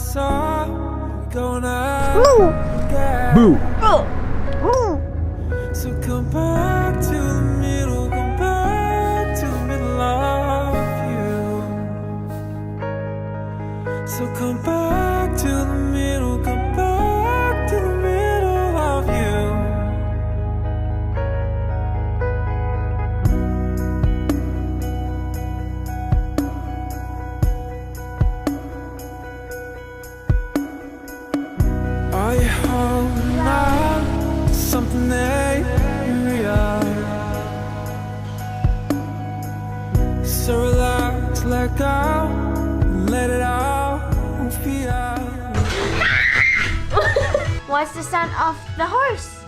lights are going out. Boo. So come back to the middle, come back to the middle of you. So come back to the middle, come back to the middle of you. Are you holding on to something that real? So relax, let go, and let it all feel. What's the sound of the horse?